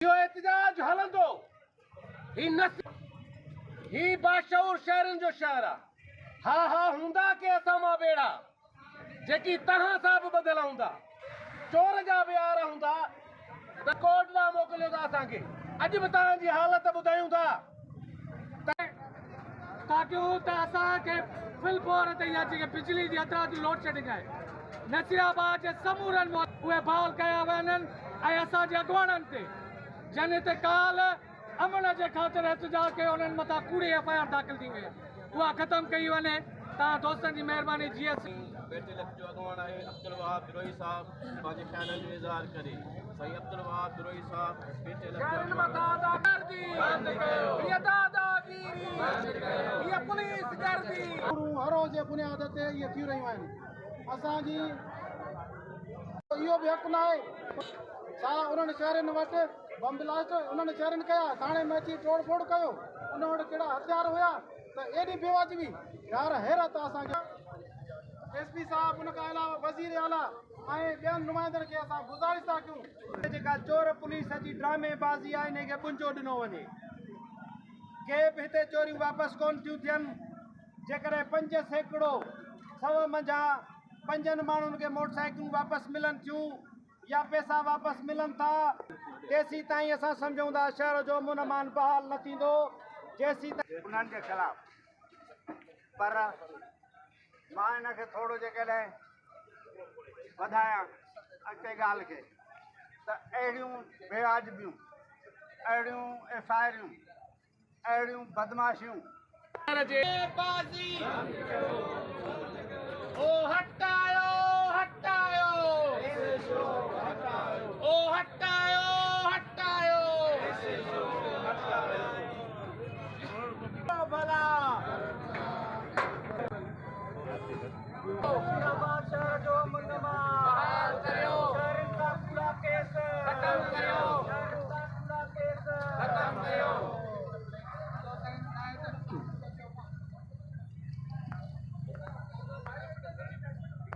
इहो एहतजाज हलंदो ही बाशऊर शहरनि जो शहर आहे। हा हा हूंदा के असां मां बेड़ा जेकी तव्हां सां बि बदियल हूंदा, चोर जा बि यार हूंदा त कोर्ट ॾांहुं मोकिलियो था असांखे। अॼु बि तव्हांजी हालत ॿुधायूं था ताकि त असांखे फिलफोर ते इहा जेके बिजली जी हथरां लोड शेडिंग आहे नसीराबाद जे समूरनि उहे बहाल कया विया आहिनि ऐं असांजे अॻुवाणनि ते जन ते काल अमन जे ख़ातिर एहतजाज कयो उन्हनि मथां कूड़ी FIR दाख़िल थी वई उहा ख़तमु कई वञे। तव्हां दोस्तनि जी महिरबानी। बेटे लख जो अॻुवान आहे अब्दुल वहाब बिरोही साहब पंहिंजे ख़्यालनि जो इज़हार करे साईं अब्दुल वहाब बिरोही साहब बेटे लख हरो जे बुनियाद ते इहे थी रहियूं आहिनि। असांजी इहो बि हक़ न आहे छा उन्हनि शहरनि वटि बम ब्लास्ट उन्हनि शहरनि कया थाणे में अची तोड़ फोड़ कयो उन वटि कहिड़ा हथियार हुया त एॾी बेवाजिबी यार हैरत असांखे। SP साहब उन खां अलावा वज़ीर आला ऐं ॿियनि नुमाइंदनि खे असां गुज़ारिश था कयूं जेका चोर पुलिस जी ड्रामेबाज़ी आहे इन खे पुंजो ॾिनो वञे। के बि हिते चोरियूं वापसि कोन थियूं थियनि। जेकॾहिं 500 मंझां 5 माण्हुनि खे मोटरसाइकिलूं वापसि मिलनि थियूं या पैसा वापसि मिलनि था तेसीं ताईं असां सम्झूं था शहर जो मुनमान बहाल न थींदो जेसीं ताईं उन्हनि जे ख़िलाफ़। पर मां हिनखे थोरो जेकॾहिं वधायां अॻिते ॻाल्हि खे त अहिड़ियूं बेवाजिबियूं अहिड़ियूं FIRूं अहिड़ियूं बदमाशियूं ओ हटा